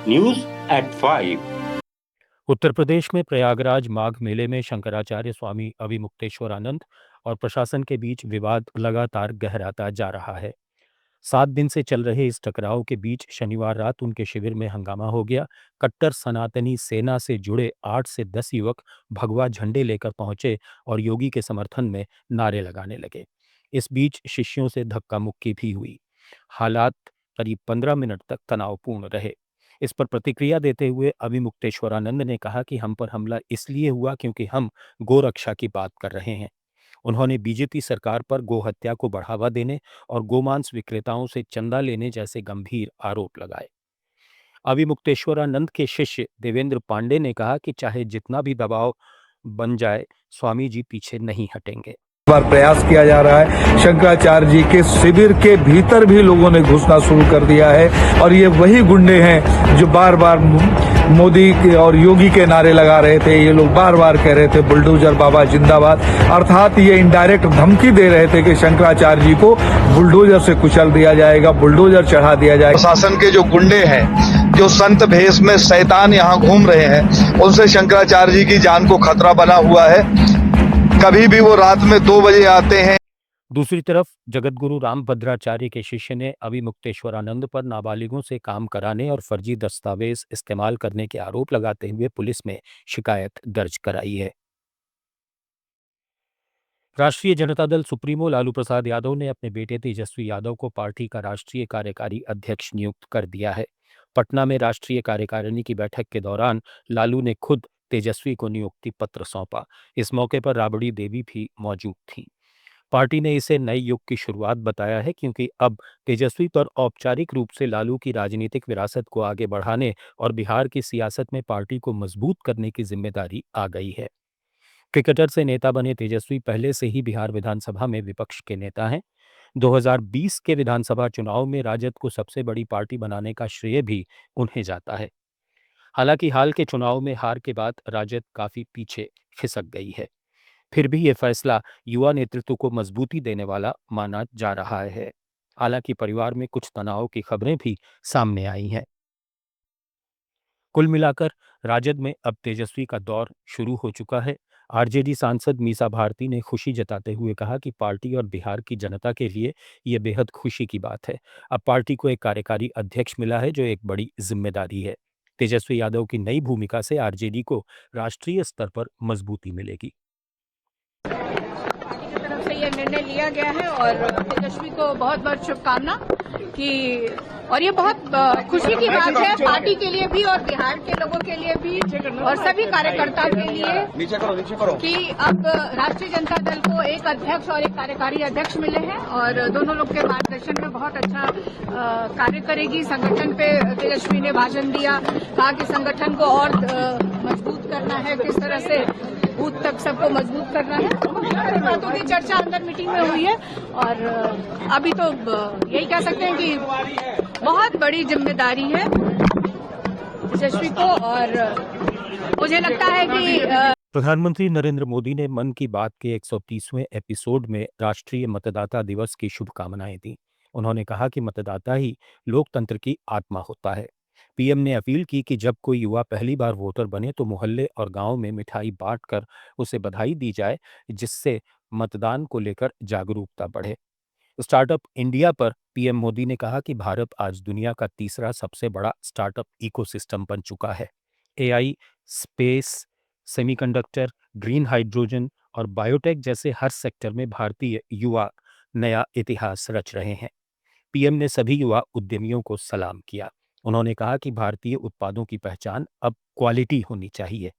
News@5। Uttar Pradesh में प्रयागराज माघ मेले में शंकराचार्य स्वामी अविमुक्तेश्वरानंद और प्रशासन के बीच विवाद लगातार गहराता जा रहा है। 7 दिन से चल रहे इस टकराव के बीच शनिवार रात उनके शिविर में हंगामा हो गया। कट्टर सनातनी सेना से जुड़े 8 से 10 युवक भगवा झंडे लेकर पहुंचे और योगी के समर्थन में नारे लगाने लगे। इस बीच शिष्यों से धक्का मुक्की भी हुई। हालात करीब 15 मिनट तक तनावपूर्ण रहे। इस पर प्रतिक्रिया देते हुए अविमुक्तेश्वरानंद ने कहा कि हम पर हमला इसलिए हुआ क्योंकि हम गोरक्षा की बात कर रहे हैं। उन्होंने बीजेपी सरकार पर गोहत्या को बढ़ावा देने और गोमांस विक्रेताओं से चंदा लेने जैसे गंभीर आरोप लगाए। अविमुक्तेश्वरानंद के शिष्य देवेंद्र पांडे ने कहा कि चाहे जितना भी दबाव बन जाए, स्वामी जी पीछे नहीं हटेंगे। बार प्रयास किया जा रहा है। शंकराचार्य जी के शिविर के भीतर भी लोगों ने घुसना शुरू कर दिया है और ये वही गुंडे हैं जो बार बार मोदी और योगी के नारे लगा रहे थे। ये लोग बार बार कह रहे थे बुलडोजर बाबा जिंदाबाद, अर्थात ये इनडायरेक्ट धमकी दे रहे थे कि शंकराचार्य जी को बुलडोजर से कुचल दिया जाएगा, बुलडोजर चढ़ा दिया जाएगा। प्रशासन के जो गुंडे हैं, जो संत भेष में शैतान यहाँ घूम रहे हैं, उनसे शंकराचार्य जी की जान को खतरा बना हुआ है। कभी भी वो रात में 2 बजे आते हैं। दूसरी तरफ जगतगुरु रामभद्राचार्य के शिष्य ने अविमुक्तेश्वरानंद पर नाबालिगों से काम कराने और फर्जी दस्तावेज इस्तेमाल करने के आरोप लगाते हुए पुलिस में शिकायत दर्ज कराई है। राष्ट्रीय जनता दल सुप्रीमो लालू प्रसाद यादव ने अपने बेटे तेजस्वी यादव को पार्टी का राष्ट्रीय कार्यकारी अध्यक्ष नियुक्त कर दिया है। पटना में राष्ट्रीय कार्यकारिणी की बैठक के दौरान लालू ने खुद तेजस्वी को नियुक्ति पत्र सौंपा। इस मौके पर राबड़ी देवी भी मौजूद थीं। पार्टी ने इसे नए युग की शुरुआत बताया है क्योंकि अब तेजस्वी पर औपचारिक रूप से लालू की राजनीतिक विरासत को आगे बढ़ाने और बिहार की सियासत में पार्टी को मजबूत करने की जिम्मेदारी आ गई है। क्रिकेटर से नेता बने तेजस्वी पहले से ही बिहार विधानसभा में विपक्ष के नेता हैं। 2020 के विधानसभा चुनाव में राजद को सबसे बड़ी पार्टी बनाने का श्रेय भी उन्हें जाता है। हालांकि हाल के चुनाव में हार के बाद राजद काफी पीछे खिसक गई है। फिर भी ये फैसला युवा नेतृत्व को मजबूती देने वाला माना जा रहा है। हालांकि परिवार में कुछ तनाव की खबरें भी सामने आई हैं। कुल मिलाकर राजद में अब तेजस्वी का दौर शुरू हो चुका है। आरजेडी सांसद मीसा भारती ने खुशी जताते हुए कहा कि पार्टी और बिहार की जनता के लिए यह बेहद खुशी की बात है। अब पार्टी को एक कार्यकारी अध्यक्ष मिला है जो एक बड़ी जिम्मेदारी है। तेजस्वी यादव की नई भूमिका से आरजेडी को राष्ट्रीय स्तर पर मजबूती मिलेगी। पार्टी की तरफ से ये निर्णय लिया गया है और तेजस्वी को बहुत बहुत शुभकामना कि, और ये बहुत खुशी की बात है पार्टी के लिए भी और बिहार के लोगों के लिए भी और सभी कार्यकर्ताओं के लिए कि अब राष्ट्रीय जनता दल को एक अध्यक्ष और एक कार्यकारी अध्यक्ष मिले हैं और दोनों लोग के मार्गदर्शन में बहुत अच्छा कार्य करेगी। संगठन पे तेजस्वी ने भाषण दिया, कहा कि संगठन को और मजबूत करना है, किस तरह से बूथ तक सबको मजबूत करना है। बहुत बातों की चर्चा अंदर मीटिंग में हुई है और अभी तो यही कह सकते हैं कि बहुत बड़ी जिम्मेदारी है तेजस्वी को और मुझे लगता है कि प्रधानमंत्री नरेंद्र मोदी ने मन की बात के 130वें एपिसोड में राष्ट्रीय मतदाता दिवस की शुभकामनाएं दी। उन्होंने कहा कि मतदाता ही लोकतंत्र की आत्मा होता है। पीएम ने अपील की कि जब कोई युवा पहली बार वोटर बने तो मोहल्ले और गांव में मिठाई बांटकर उसे बधाई दी जाए, जिससे मतदान को लेकर जागरूकता बढ़े। स्टार्टअप इंडिया पर पीएम मोदी ने कहा कि भारत आज दुनिया का तीसरा सबसे बड़ा स्टार्टअप इकोसिस्टम बन चुका है। AI, space, semiconductor, green hydrogen और बायोटेक जैसे हर सेक्टर में भारतीय युवा नया इतिहास रच रहे हैं। पीएम ने सभी युवा उद्यमियों को सलाम किया। उन्होंने कहा कि भारतीय उत्पादों की पहचान अब क्वालिटी होनी चाहिए।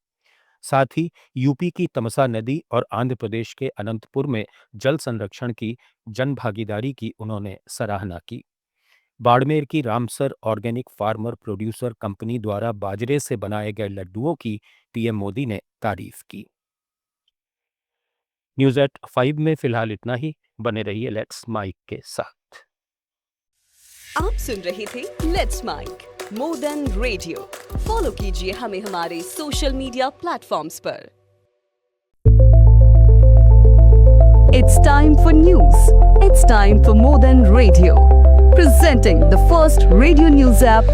साथ ही यूपी की तमसा नदी और आंध्र प्रदेश के अनंतपुर में जल संरक्षण की जन भागीदारी की उन्होंने सराहना की। बाड़मेर की Ramsar organic farmer producer company द्वारा बाजरे से बनाए गए लड्डुओं की पीएम मोदी ने तारीफ की। News@5 में फिलहाल इतना ही। बने रहिए लेट्स माइक के साथ। आप सुन रहे थे let's make more than radio. Follow कीजिए हमें हमारे सोशल मीडिया प्लेटफॉर्म्स पर। It's time for news. It's time for more than radio. Presenting the first radio news app.